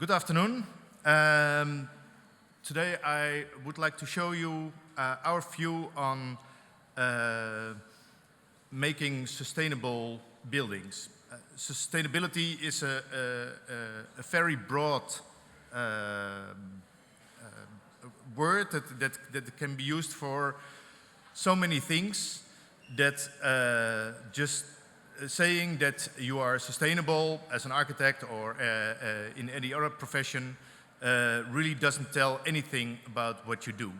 Good afternoon. Today I would like to show you our view on making sustainable buildings. Sustainability is a very broad word that can be used for so many things that just saying that you are sustainable as an architect or in any other profession really doesn't tell anything about what you do.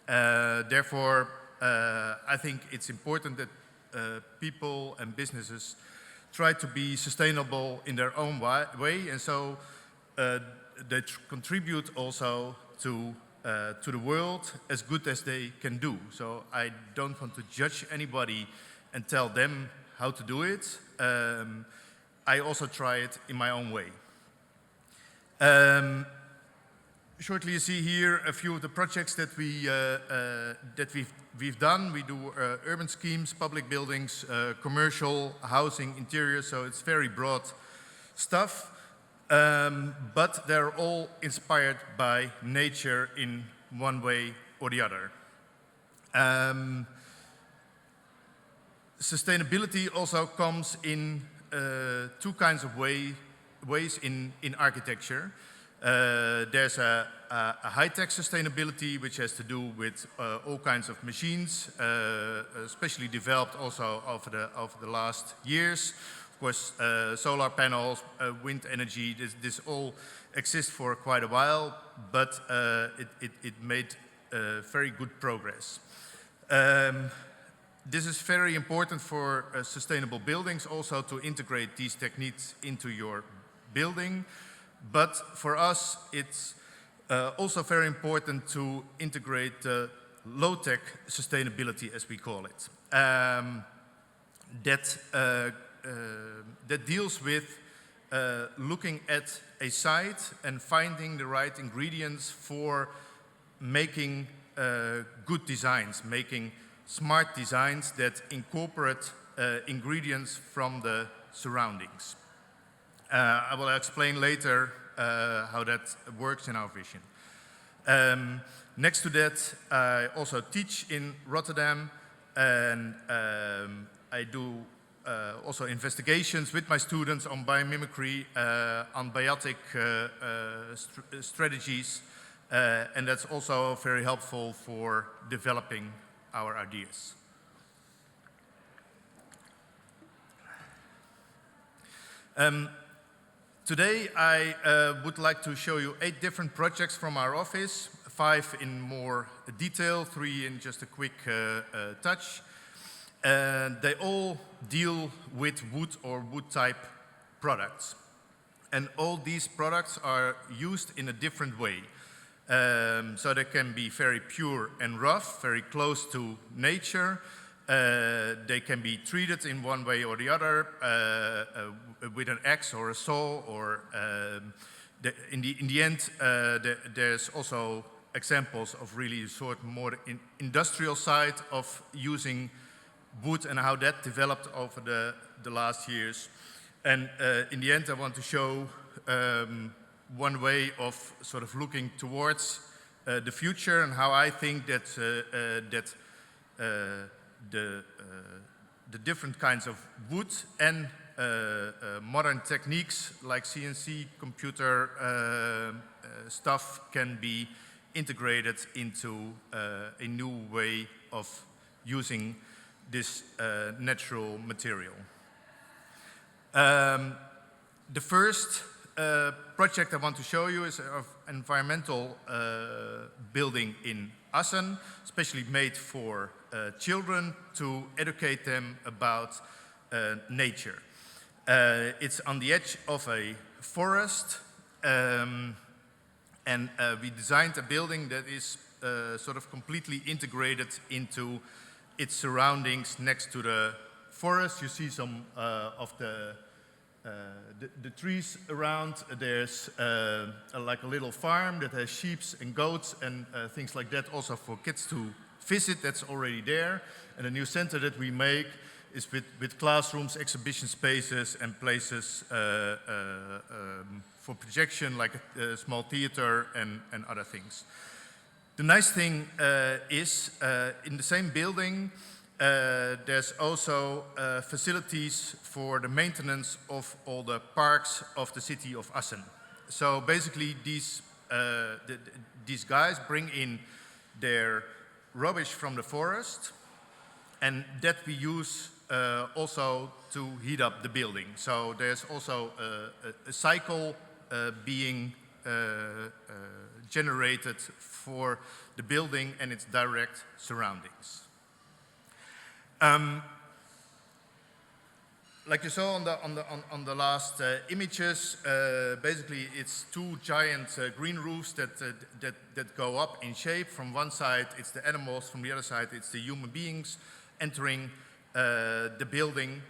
Therefore, I think it's important that people and businesses try to be sustainable in their own way, and so they contribute also to the world as good as they can do. So I don't want to judge anybody and tell them how to do it. I also try it in my own way. Shortly, you see here a few of the projects that we've done. We do urban schemes, public buildings, commercial, housing, interior. So it's very broad stuff, but they're all inspired by nature in one way or the other. Sustainability also comes in two kinds of ways in architecture. There's a high-tech sustainability, which has to do with all kinds of machines, especially developed also over the last years. Of course, solar panels, wind energy, this all exists for quite a while, but it made very good progress. This is very important for sustainable buildings, also to integrate these techniques into your building. But for us, it's also very important to integrate low-tech sustainability, as we call it. That deals with looking at a site and finding the right ingredients for making good designs, making smart designs that incorporate ingredients from the surroundings. I will explain later how that works in our vision. Next to that, I also teach in Rotterdam, and I do also investigations with my students on biomimicry, on biotic strategies, and that's also very helpful for developing our ideas. Today I would like to show you 8 different projects from our office, 5 in more detail, 3 in just a quick touch. They all deal with wood or wood type products. And all these products are used in a different way. So they can be very pure and rough, very close to nature. They can be treated in one way or the other, with an axe or a saw, or in the end, there's also examples of really sort of more industrial side of using wood and how that developed over the last years. And in the end, I want to show one way of sort of looking towards the future and how I think that the different kinds of wood and modern techniques like CNC computer stuff can be integrated into a new way of using this natural material. The first project I want to show you is an environmental building in Assen, especially made for children to educate them about nature. It's on the edge of a forest, and we designed a building that is sort of completely integrated into its surroundings next to the forest. You see some of the trees around. There's like a little farm that has sheep and goats and things like that, also for kids to visit. That's already there. And the new center that we make is with classrooms, exhibition spaces, and places for projection, like a small theater and other things. The nice thing is, in the same building, there's also facilities for the maintenance of all the parks of the city of Assen. So basically, these guys bring in their rubbish from the forest, and that we use also to heat up the building. So there's also a cycle being generated for the building and its direct surroundings. Like you saw on the last images, basically it's two giant green roofs that go up in shape. From one side it's the animals, from the other side it's the human beings entering the building.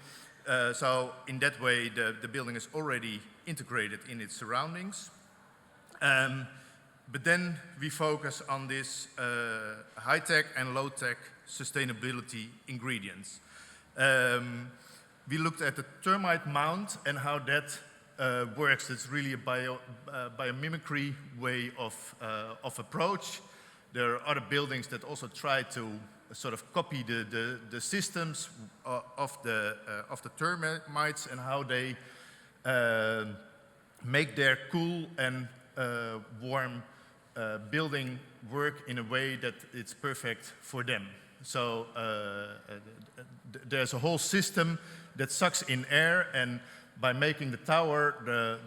So in that way the building is already integrated in its surroundings. But then we focus on this high-tech and low-tech sustainability ingredients. We looked at the termite mound and how that works. It's really a biomimicry way of approach. There are other buildings that also try to sort of copy the systems of the termites and how they make their cool and warm building work in a way that it's perfect for them. So there's a whole system that sucks in air, and by making the tower, the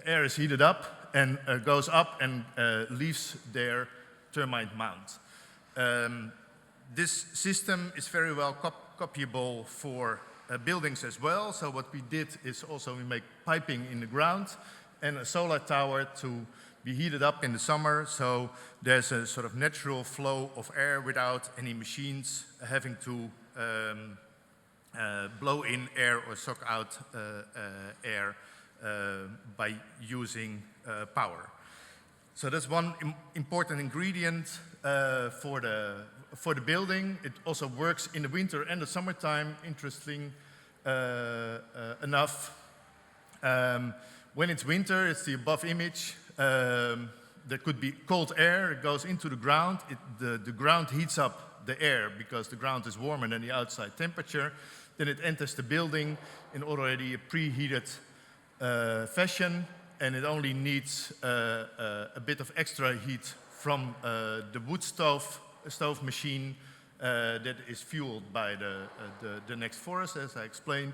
air is heated up and goes up and leaves their termite mound. This system is very well copyable for buildings as well. So what we did is also we make piping in the ground and a solar tower to be heated up in the summer, so there's a sort of natural flow of air without any machines having to blow in air or suck out air by using power. So that's one important ingredient for the building. It also works in the winter and the summertime, interesting enough. When it's winter, it's the above image. There could be cold air, it goes into the ground, the ground heats up the air because the ground is warmer than the outside temperature. Then it enters the building in already a preheated fashion, and it only needs a bit of extra heat from the wood stove machine that is fueled by the next forest, as I explained,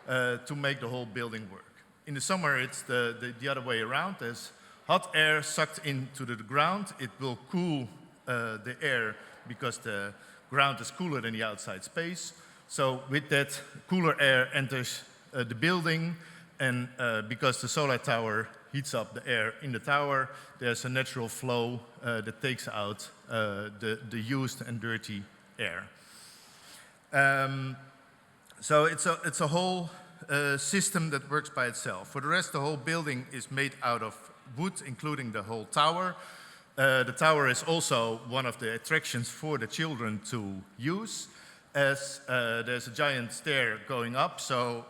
to make the whole building work. In the summer, it's the other way around. There's hot air sucked into the ground. It will cool the air because the ground is cooler than the outside space. So with that, cooler air enters the building, and because the solar tower heats up the air in the tower, there's a natural flow that takes out the used and dirty air. So it's a whole system that works by itself. For the rest, the whole building is made out of wood, including the whole tower. The tower is also one of the attractions for the children to use, as there's a giant stair going up, so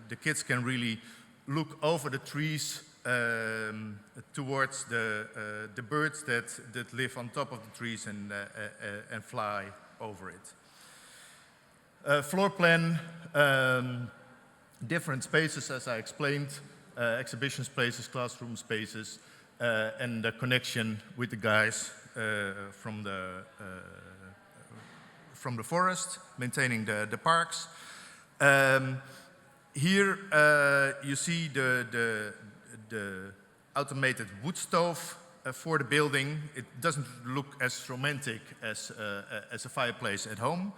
the kids can really look over the trees towards the birds that live on top of the trees and fly over it. Floor plan, different spaces, as I explained, exhibition spaces, classroom spaces, and the connection with the guys from the forest, maintaining the parks. Here you see the automated wood stove for the building. It doesn't look as romantic as a fireplace at home,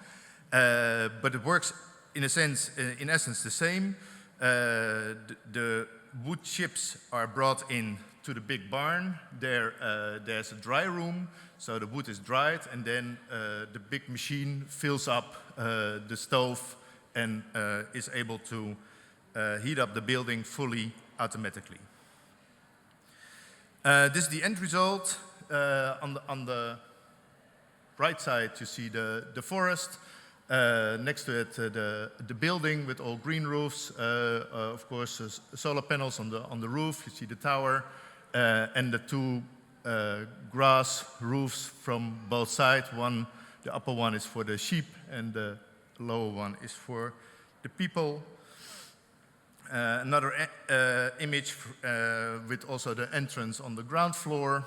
but it works in essence the same. The wood chips are brought in to the big barn. There's a dry room, so the wood is dried, and then the big machine fills up the stove and is able to heat up the building fully automatically. This is the end result. On the right side, you see the forest. Next to it, the building with all green roofs, of course, solar panels on the roof. You see the tower, and the two grass roofs from both sides. The upper one is for the sheep, and the lower one is for the people. Another image with also the entrance on the ground floor,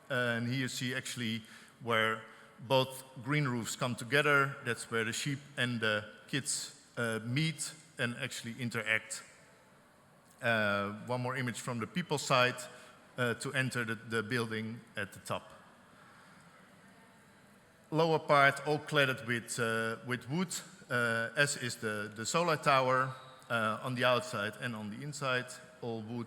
and here you see actually where both green roofs come together. That's where the sheep and the kids meet and actually interact. One more image from the people side to enter the building at the top. Lower part all cladded with wood, as is the solar tower on the outside and on the inside, all wood.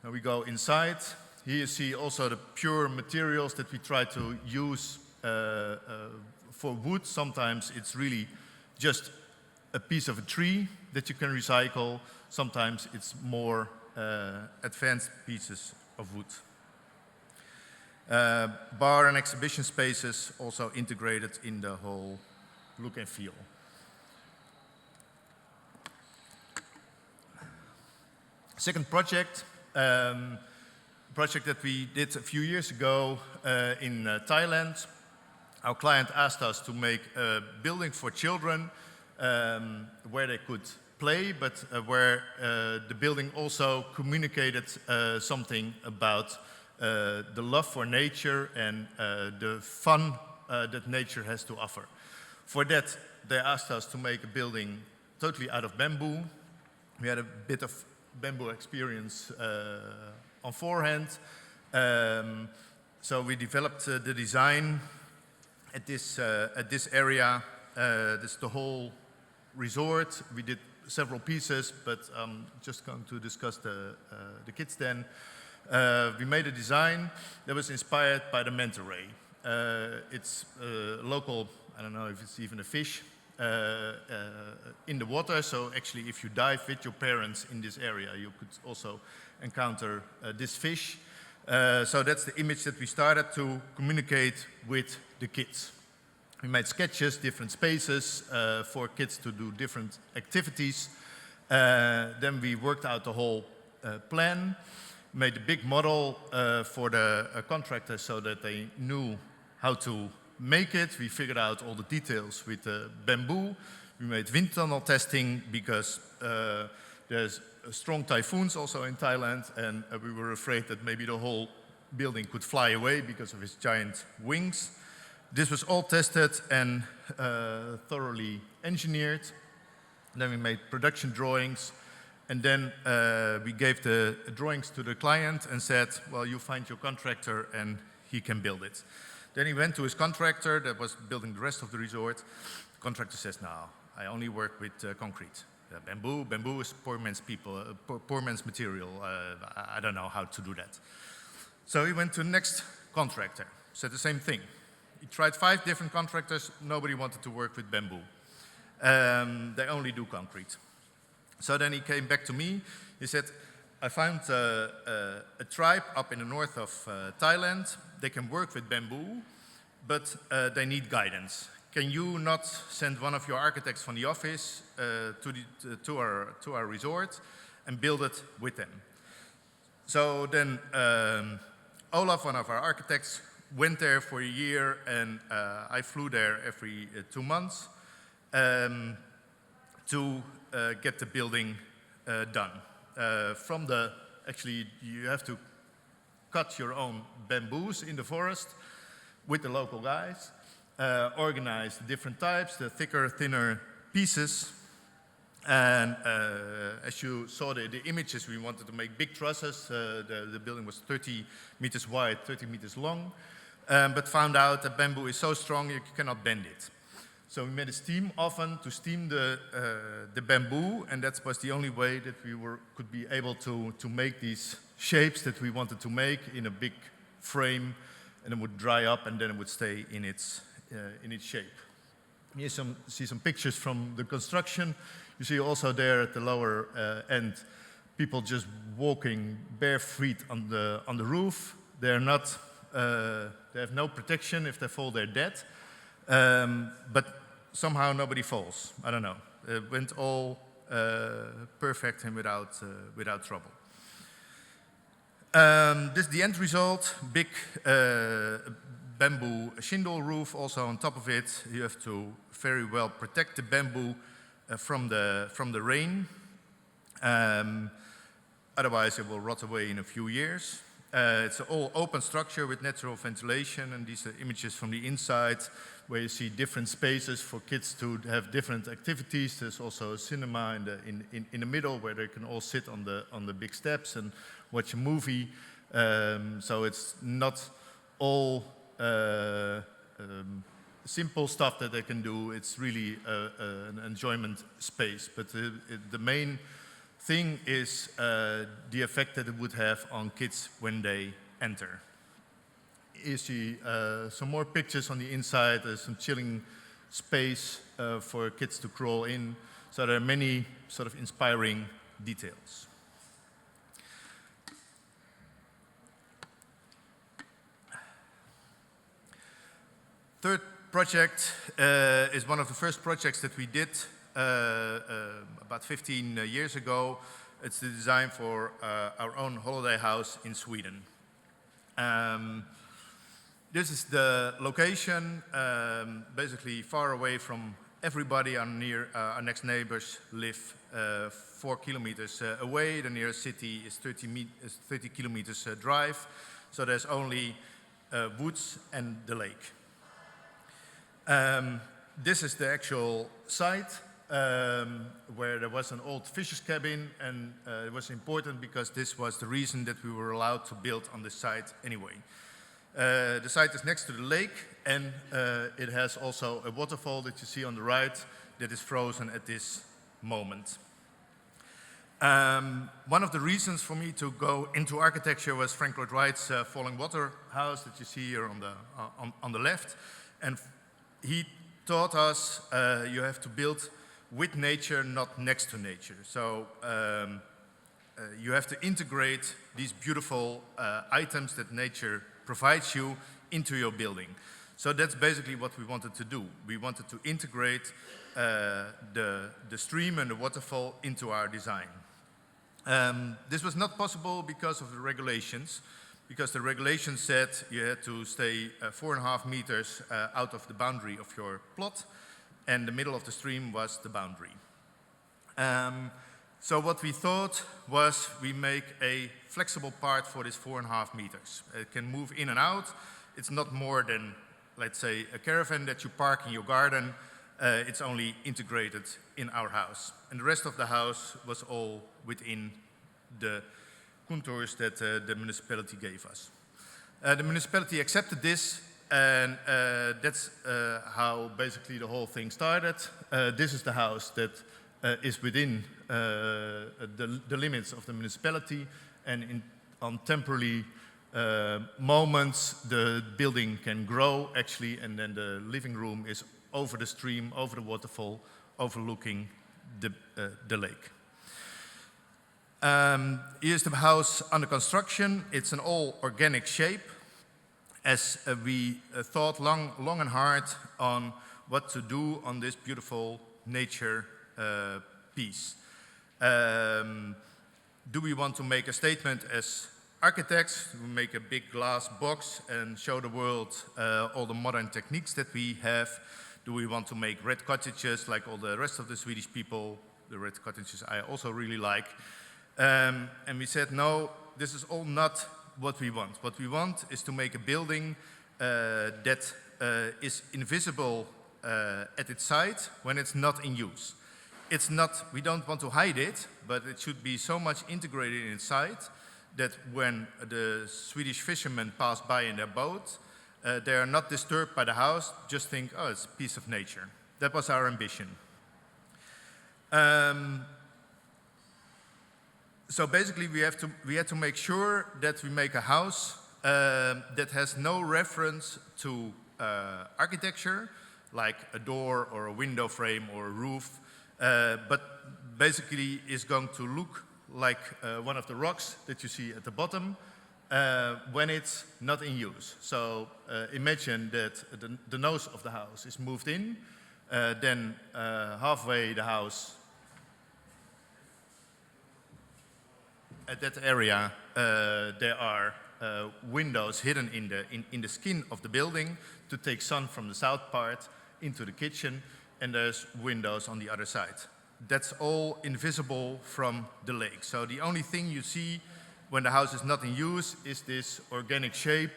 Now we go inside. Here you see also the pure materials that we try to use for wood. Sometimes it's really just a piece of a tree that you can recycle. Sometimes it's more advanced pieces of wood. Bar and exhibition spaces also integrated in the whole look and feel. Second project, project that we did a few years ago in Thailand. Our client asked us to make a building for children where they could play, but where the building also communicated something about the love for nature and the fun that nature has to offer. For that, they asked us to make a building totally out of bamboo. We had a bit of bamboo experience on forehand. So we developed the design at this area. This is the whole resort. We did several pieces, but I'm just going to discuss the kids then. We made a design that was inspired by the manta ray. It's local, I don't know if it's even a fish, in the water. So actually, if you dive with your parents in this area, you could also encounter this fish. So that's the image that we started to communicate with the kids. We made sketches, different spaces for kids to do different activities. Then we worked out the whole plan, made a big model for the contractors so that they knew how to make it. We figured out all the details with bamboo. We made wind tunnel testing because there's strong typhoons also in Thailand, and we were afraid that maybe the whole building could fly away because of its giant wings. This was all tested and thoroughly engineered. Then we made production drawings, and then we gave the drawings to the client and said, well, you find your contractor and he can build it. Then he went to his contractor that was building the rest of the resort. The contractor says, no, I only work with concrete. Bamboo is poor man's poor man's material. I don't know how to do that. So he went to the next contractor, said the same thing. He tried 5 different contractors, nobody wanted to work with bamboo. They only do concrete. So then he came back to me, he said, I found a tribe up in the north of Thailand. They can work with bamboo, but they need guidance. Can you not send one of your architects from the office to our resort and build it with them? So then Olaf, one of our architects, went there for a year, and I flew there every 2 months to get the building done. Actually, you have to cut your own bamboos in the forest with the local guys, organize the different types, the thicker, thinner pieces. And as you saw the images, we wanted to make big trusses. The building was 30 meters wide, 30 meters long, but found out that bamboo is so strong you cannot bend it. So we made a steam oven to steam the bamboo, and that was the only way that we could be able to make these shapes that we wanted to make in a big frame, and it would dry up, and then it would stay in its shape. Here see some pictures from the construction. You see also there at the lower end, people just walking bare feet on the roof. They have no protection. If they fall, they're dead. But somehow nobody falls. I don't know. It went all perfect and without trouble. This is the end result. Big bamboo shingle roof also on top of it. You have to very well protect the bamboo from the rain. Otherwise it will rot away in a few years. It's an all open structure with natural ventilation, and these are images from the inside where you see different spaces for kids to have different activities. There's also a cinema in the middle where they can all sit on the big steps and watch a movie. So it's not all simple stuff that they can do. It's really an enjoyment space. But the main thing is the effect that it would have on kids when they enter. You see some more pictures on the inside. There's some chilling space for kids to crawl in. So there are many sort of inspiring details. Third project is one of the first projects that we did about 15 years ago. It's the design for our own holiday house in Sweden. This is the location, basically far away from everybody. Our next neighbors live 4 kilometers away. The nearest city is 30 kilometers drive. So there's only woods and the lake. This is the actual site where there was an old fisher's cabin, and it was important because this was the reason that we were allowed to build on this site anyway. The site is next to the lake, and it has also a waterfall that you see on the right that is frozen at this moment. One of the reasons for me to go into architecture was Frank Lloyd Wright's Falling Water House that you see here on the left. And he taught us you have to build with nature, not next to nature. So you have to integrate these beautiful items that nature provides you into your building. So that's basically what we wanted to do. We wanted to integrate the stream and the waterfall into our design. This was not possible because of the regulations. Because the regulation said you had to stay 4.5 meters out of the boundary of your plot, and the middle of the stream was the boundary. So what we thought was we make a flexible part for this 4.5 meters. It can move in and out. It's not more than, let's say, a caravan that you park in your garden. It's only integrated in our house. And the rest of the house was all within the contours that the municipality gave us. The municipality accepted this, and that's how basically the whole thing started. This is the house that is within the limits of the municipality, and on temporary moments the building can grow actually, and then the living room is over the stream, over the waterfall, overlooking the lake. Here's the house under construction. It's an all organic shape, as we thought long and hard on what to do on this beautiful nature piece. Do we want to make a statement as architects? We make a big glass box and show the world all the modern techniques that we have. Do we want to make red cottages like all the rest of the Swedish people? The red cottages I also really like. And we said, no, this is all not what we want. What we want is to make a building that is invisible at its site when it's not in use. It's not, we don't want to hide it, but it should be so much integrated in its site that when the Swedish fishermen pass by in their boat, they are not disturbed by the house, just think, oh, it's a piece of nature. That was our ambition. So basically we had to make sure that we make a house that has no reference to architecture, like a door or a window frame or a roof, but basically is going to look like one of the rocks that you see at the bottom when it's not in use. So imagine that the nose of the house is moved in, Then halfway the house, at that area, there are windows hidden in the skin of the building to take sun from the south part into the kitchen, and there's windows on the other side. That's all invisible from the lake. So the only thing you see when the house is not in use is this organic shape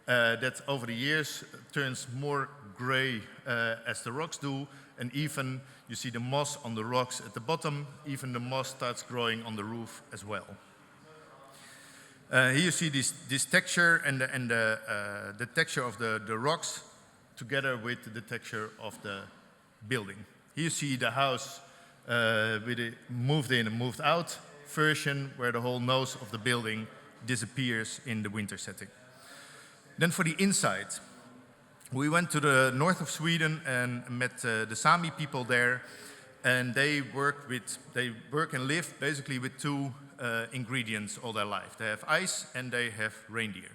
that over the years turns more gray as the rocks do, and even you see the moss on the rocks at the bottom, even the moss starts growing on the roof as well. Here you see this texture and the texture of the rocks together with the texture of the building. Here you see the house with a moved in and moved out version where the whole nose of the building disappears in the winter setting. Then for the inside, we went to the north of Sweden and met the Sami people there, and they work and live basically with two ingredients all their life. They have ice and they have reindeer,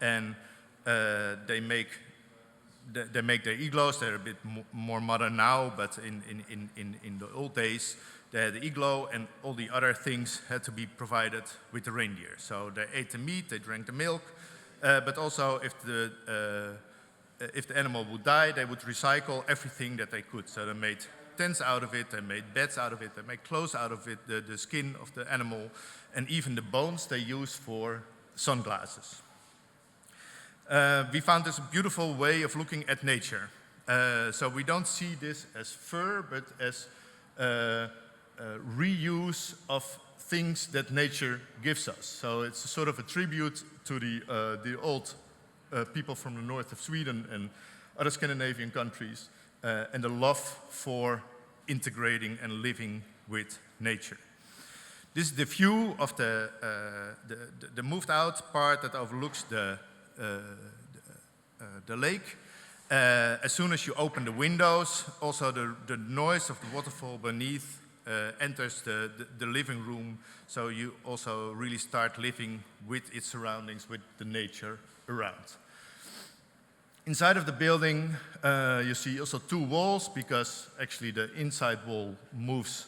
and they make their igloos. They're a bit more modern now, but in the old days they had the igloo, and all the other things had to be provided with the reindeer. So they ate the meat, they drank the milk, but also if the animal would die, they would recycle everything that they could. So they made tents out of it, they made beds out of it, they made clothes out of it, the skin of the animal, and even the bones they use for sunglasses. We found this a beautiful way of looking at nature. So we don't see this as fur, but as reuse of things that nature gives us. So it's sort of a tribute to the old people from the north of Sweden and other Scandinavian countries, and the love for integrating and living with nature. This is the view of the moved out part that overlooks the lake. As soon as you open the windows, also the noise of the waterfall beneath enters the living room, so you also really start living with its surroundings, with the nature around. Inside of the building, you see also two walls, because actually the inside wall moves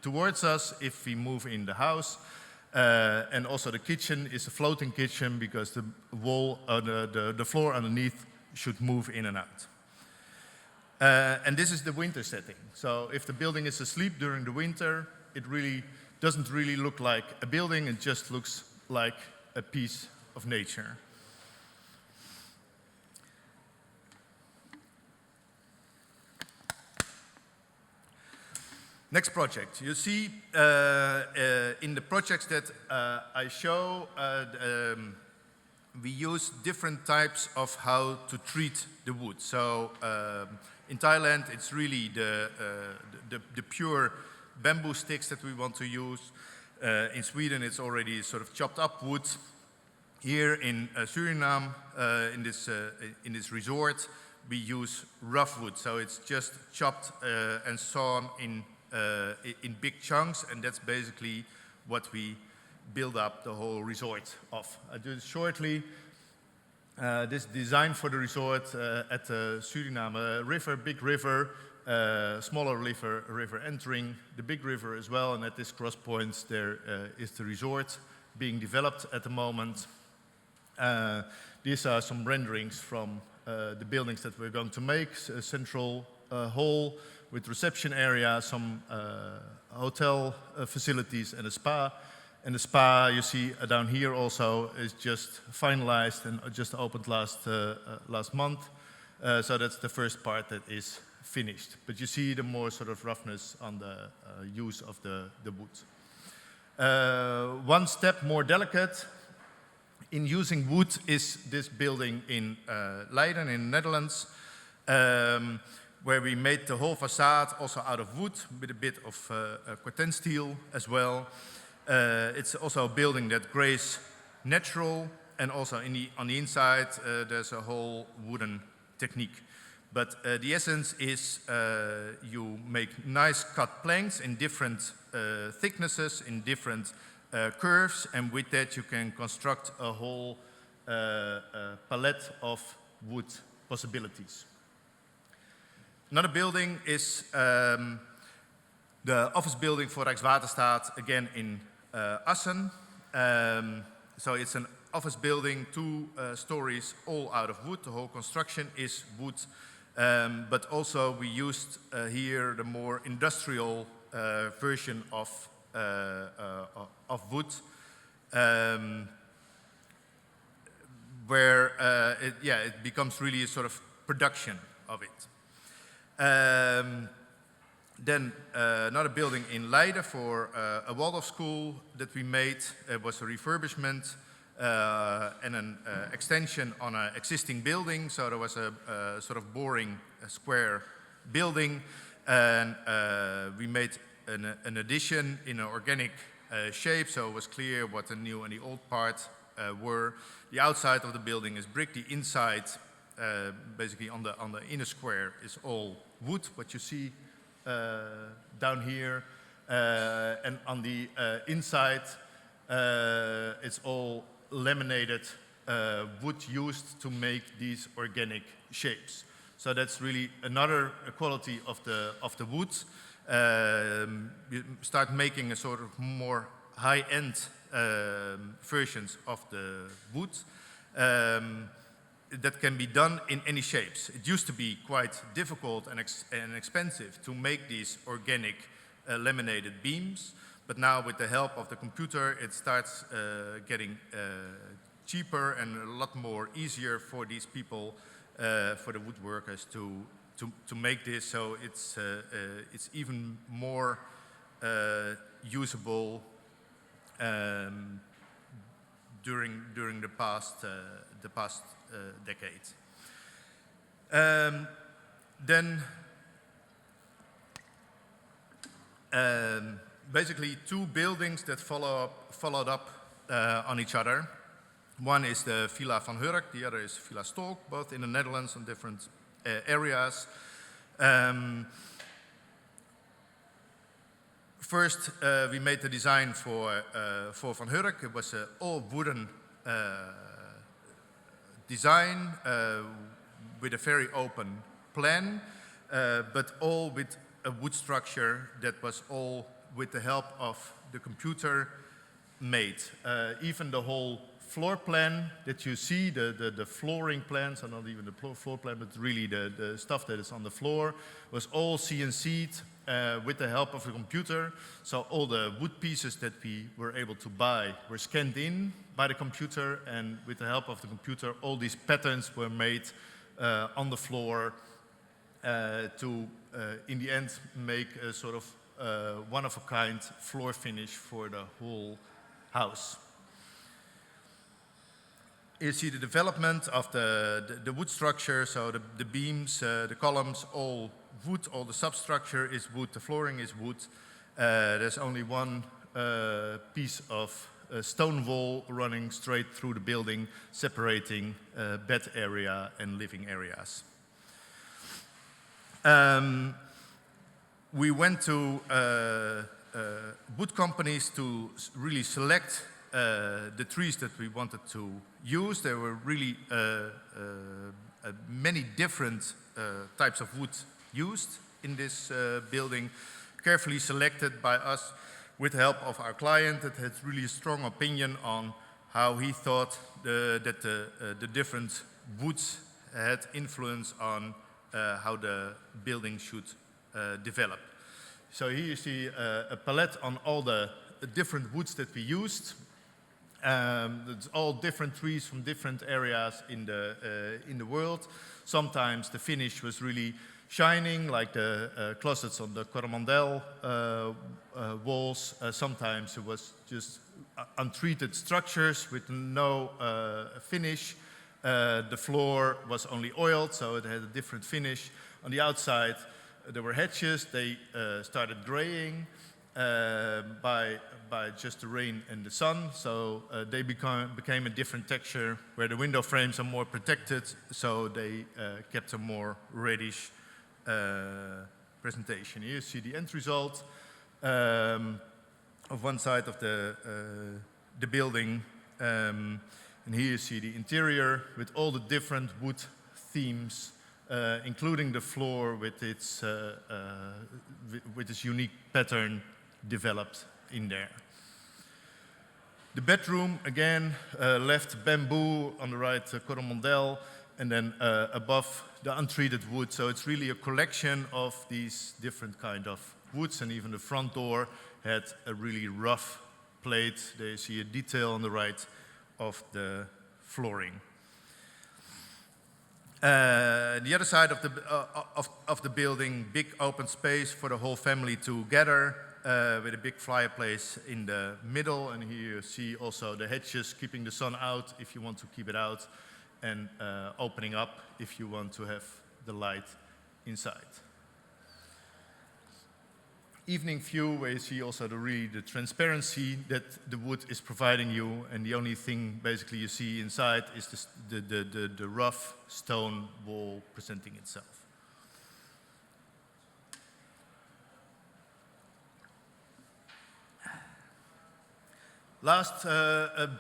towards us if we move in the house. And also the kitchen is a floating kitchen, because the wall, the floor underneath should move in and out. And this is the winter setting. So if the building is asleep during the winter, it really doesn't really look like a building, it just looks like a piece of nature. Next project. You see in the projects that I show, we use different types of how to treat the wood. So in Thailand, it's really the pure bamboo sticks that we want to use. In Sweden, it's already sort of chopped up wood. Here in Suriname, in this resort, we use rough wood. So it's just chopped and sawn in big chunks, and that's basically what we build up the whole resort of. I do it shortly. This design for the resort at the Suriname river, big river, smaller river entering the big river as well, and at this cross point there is the resort being developed at the moment. These are some renderings from the buildings that we're going to make, a central hall with reception area, some hotel facilities, and a spa. And the spa you see down here also is just finalized and just opened last month. So that's the first part that is finished. But you see the more sort of roughness on the use of the wood. One step more delicate in using wood is this building in Leiden in the Netherlands, where we made the whole facade also out of wood with a bit of corten steel as well. It's also a building that grays natural, and also on the inside there's a whole wooden technique. But the essence is you make nice cut planks in different thicknesses, in different curves, and with that you can construct a whole palette of wood possibilities. Another building is the office building for Rijkswaterstaat, again in Assen. So it's an office building, 2 stories, all out of wood. The whole construction is wood. But also we used here the more industrial version of wood, where it becomes really a sort of production of it. Then another building in Leiden for a Waldorf school that we made. It was a refurbishment and an extension on an existing building. So there was a sort of boring square building, and we made an addition in an organic shape, so it was clear what the new and the old part were. The outside of the building is brick. The inside, basically on the inner square, is all wood. What you see down here, and on the inside, it's all laminated wood used to make these organic shapes. So that's really another quality of the wood. You start making a sort of more high-end versions of the wood that can be done in any shapes. It used to be quite difficult and expensive to make these organic laminated beams, but now with the help of the computer it starts getting cheaper and a lot more easier for these people, for the woodworkers to make this, so it's even more usable during the past decade. Then basically 2 buildings that followed up on each other. One is the Villa van Hurk, the other is Villa Stolk, both in the Netherlands on different areas. First, we made the design for Van Hurk. It was an all wooden design with a very open plan, but all with a wood structure that was all with the help of the computer made. Even the whole floor plan that you see, the flooring plans, are not even the floor plan, but really the stuff that is on the floor, was all CNC'd with the help of the computer. So all the wood pieces that we were able to buy were scanned in by the computer, and with the help of the computer, all these patterns were made on the floor to, in the end, make a sort of one-of-a-kind floor finish for the whole house. You see the development of the wood structure, so the beams, the columns, all wood, all the substructure is wood, the flooring is wood. There's only one piece of stone wall running straight through the building, separating bed area and living areas. We went to wood companies to really select the trees that we wanted to use. There were really many different types of wood used in this building, carefully selected by us with the help of our client that had really a strong opinion on how he thought that the different woods had influence on how the building should develop. So here you see a palette on all the different woods that we used. It's all different trees from different areas in the world. Sometimes the finish was really shining, like the closets on the Coromandel walls. Sometimes it was just untreated structures with no finish. The floor was only oiled, so it had a different finish. On the outside, there were hedges. They started graying by just the rain and the sun, so they became a different texture, where the window frames are more protected, so they kept a more reddish presentation. Here you see the end result of one side of the building, and here you see the interior with all the different wood themes including the floor with its unique pattern developed in there. The bedroom, again, left bamboo, on the right coromandel, and then above the untreated wood. So it's really a collection of these different kind of woods, and even the front door had a really rough plate. There you see a detail on the right of the flooring. The other side of the building, big open space for the whole family to gather, with a big fireplace in the middle. And here you see also the hedges keeping the sun out if you want to keep it out, and opening up if you want to have the light inside. Evening view, where you see also the transparency that the wood is providing you, and the only thing basically you see inside is the rough stone wall presenting itself. Last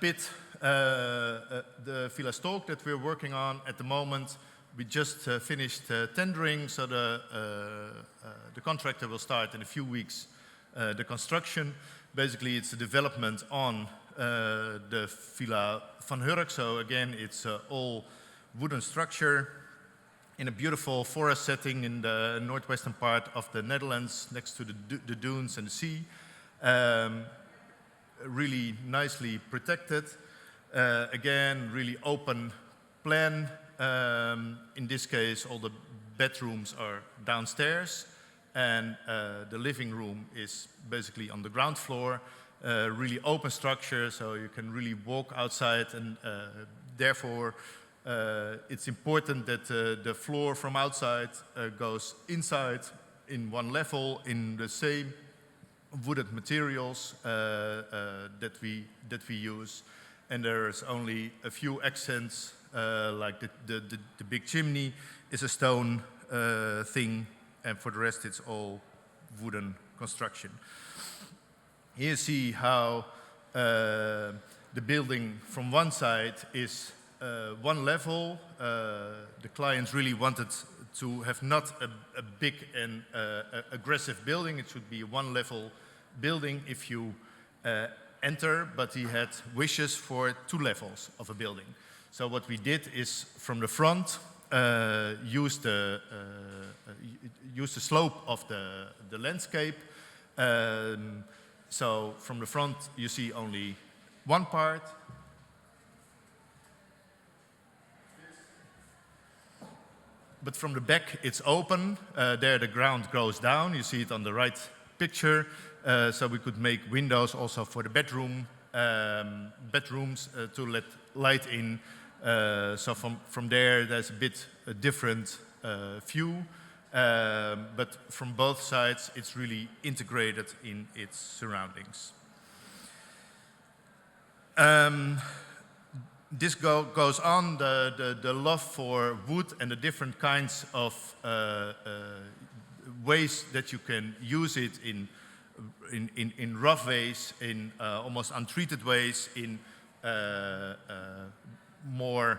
bit, the Villa Stolk that we're working on at the moment. We just finished tendering, so the contractor will start in a few weeks the construction. Basically, it's a development on the Villa Van Hurk. So again, it's all wooden structure in a beautiful forest setting in the northwestern part of the Netherlands, next to the dunes and the sea. Really nicely protected. Again, really open plan. In this case, all the bedrooms are downstairs, and the living room is basically on the ground floor. Really open structure, so you can really walk outside, and therefore it's important that the floor from outside goes inside in one level in the same wooded materials that we use, and there's only a few accents, like the big chimney is a stone thing, and for the rest it's all wooden construction. Here you see how the building from one side is one level. The clients really wanted to have not a big and aggressive building. It should be a one-level building if you enter, but he had wishes for 2 levels of a building. So what we did is, from the front, use the slope of the landscape. So from the front you see only one part. But from the back it's open. There the ground goes down. You see it on the right picture. So we could make windows also for the bedrooms to let light in. So from there there's a bit a different view. But from both sides it's really integrated in its surroundings. This goes on, the love for wood and the different kinds of ways that you can use it in rough ways, in almost untreated ways, in more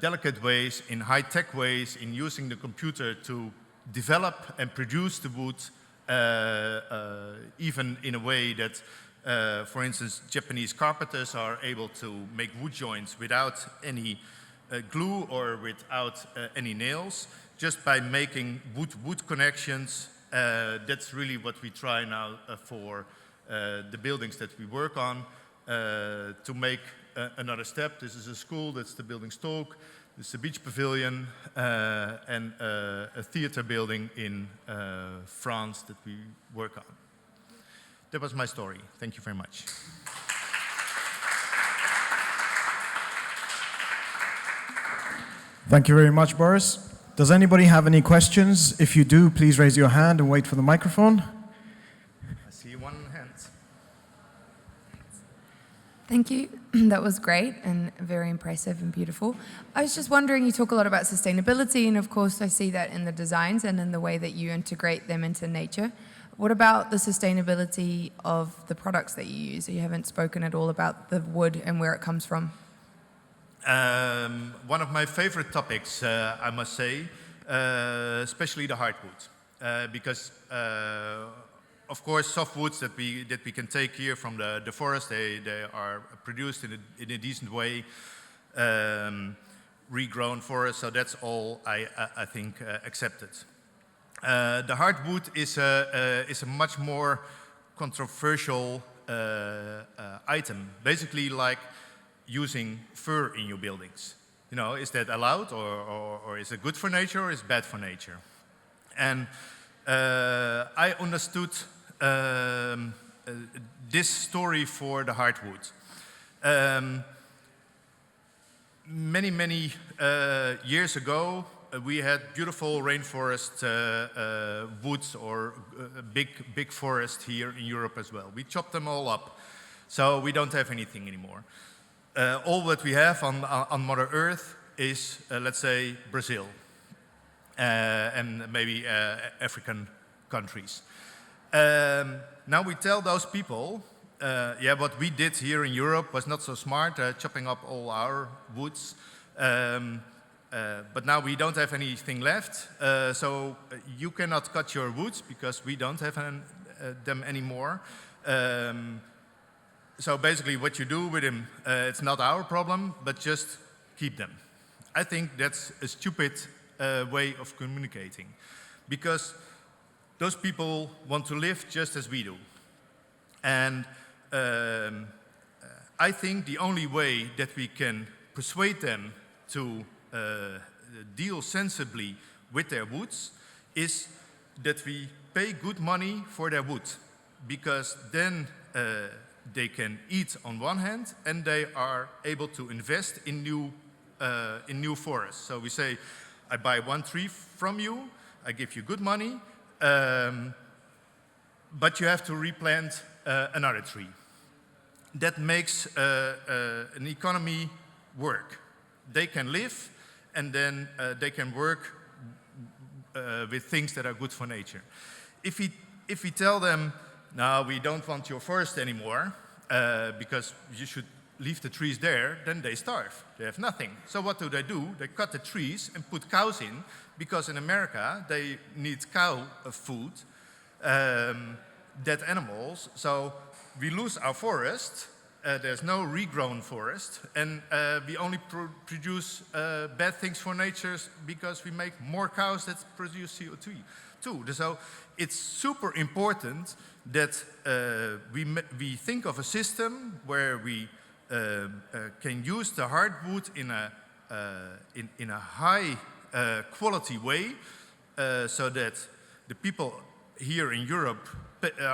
delicate ways, in high-tech ways, in using the computer to develop and produce the wood, even in a way that, for instance, Japanese carpenters are able to make wood joints without any glue or without any nails, just by making wood connections. That's really what we try now for the buildings that we work on, to make another step. This is a school, that's the building Stolk. This is a beach pavilion, and a theater building in France that we work on. That was my story. Thank you very much. Thank you very much, Boris. Does anybody have any questions? If you do, please raise your hand and wait for the microphone. I see one hand. Thank you. That was great and very impressive and beautiful. I was just wondering, you talk a lot about sustainability, and of course I see that in the designs and in the way that you integrate them into nature. What about the sustainability of the products that you use? You haven't spoken at all about the wood and where it comes from. One of my favorite topics, I must say, especially the hardwood, because of course softwoods that we can take here from the forest, they are produced in a decent way, regrown forest, so that's all I think accepted. The hardwood is a much more controversial item, basically like using fur in your buildings. You know, is that allowed, or is it good for nature, or is it bad for nature? And I understood this story for the hardwood. Many years ago, we had beautiful rainforest woods, or big forest here in Europe as well. We chopped them all up, so we don't have anything anymore. All that we have on Mother Earth is, let's say, Brazil and maybe African countries. Now we tell those people, yeah, what we did here in Europe was not so smart, chopping up all our woods. But now we don't have anything left, so you cannot cut your woods because we don't have them anymore. So basically what you do with them, it's not our problem, but just keep them. I think that's a stupid way of communicating, because those people want to live just as we do. And I think the only way that we can persuade them to deal sensibly with their woods is that we pay good money for their wood, because then they can eat on one hand and they are able to invest in new forests. So we say, I buy one tree from you, I give you good money, but you have to replant another tree. That makes an economy work. They can live, and then they can work with things that are good for nature. If we tell them, no, we don't want your forest anymore, because you should leave the trees there, then they starve. They have nothing. So what do? They cut the trees and put cows in, because in America they need cow food, dead animals. So we lose our forest. There's no regrown forest, and we only produce bad things for nature because we make more cows that produce CO2 too. So it's super important that we think of a system where we can use the hardwood in a high quality way, so that the people here in Europe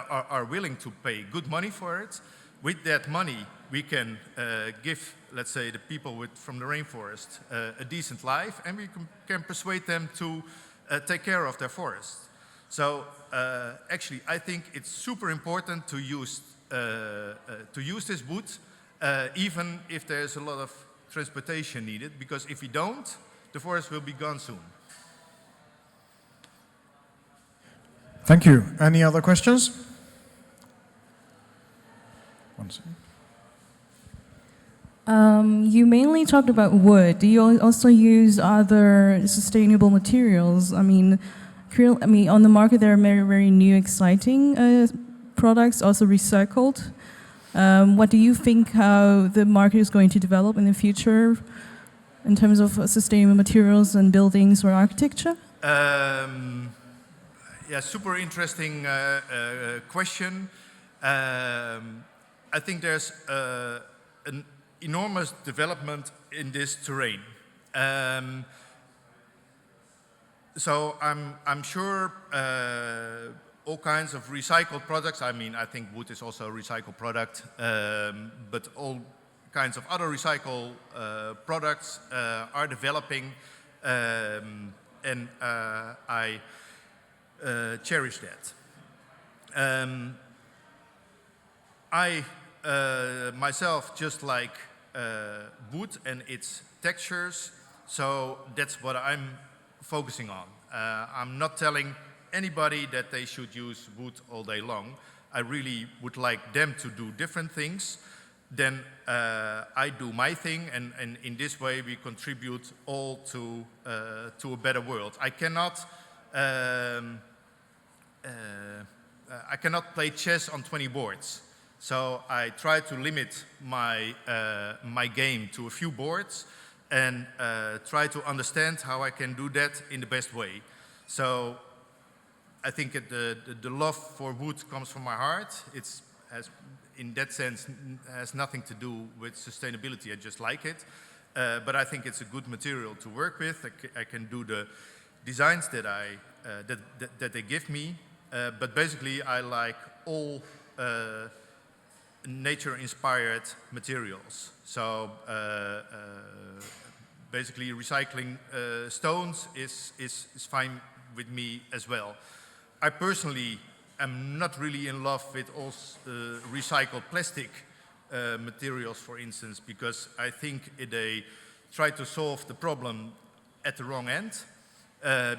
are willing to pay good money for it. With that money, we can give, let's say, the people from the rainforest a decent life, and we can persuade them to take care of their forest. So actually, I think it's super important to use this wood, even if there's a lot of transportation needed, because if we don't, the forest will be gone soon. Thank you. Any other questions? One second. You mainly talked about wood. Do you also use other sustainable materials? I mean, on the market there are very new, exciting products, also recycled. What do you think how the market is going to develop in the future in terms of sustainable materials and buildings or architecture? Yeah, super interesting question. I think there's an enormous development in this terrain. So I'm sure all kinds of recycled products. I mean, I think wood is also a recycled product, but all kinds of other recycled products are developing, and I cherish that. I myself just like wood and its textures, so that's what I'm focusing on. I'm not telling anybody that they should use wood all day long. I really would like them to do different things, then I do my thing, and in this way we contribute all to a better world. I cannot play chess on 20 boards, so I try to limit my game to a few boards, and try to understand how I can do that in the best way. So I think the love for wood comes from my heart. In that sense, has nothing to do with sustainability. I just like it, but I think it's a good material to work with. I can do the designs that that they give me, but basically I like all nature-inspired materials. So basically recycling stones is fine with me as well. I personally am not really in love with all recycled plastic materials, for instance, because I think they try to solve the problem at the wrong end.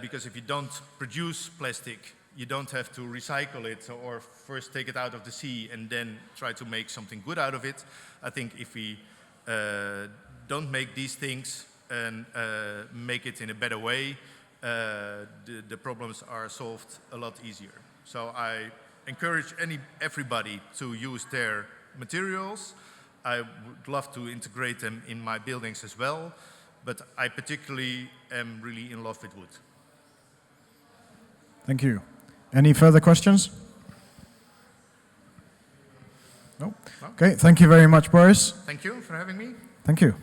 Because if you don't produce plastic, you don't have to recycle it or first take it out of the sea and then try to make something good out of it. I think if we don't make these things and make it in a better way, the problems are solved a lot easier. So I encourage everybody to use their materials. I would love to integrate them in my buildings as well, but I particularly am really in love with wood. Thank you. Any further questions? No? Okay, thank you very much, Boris. Thank you for having me. Thank you.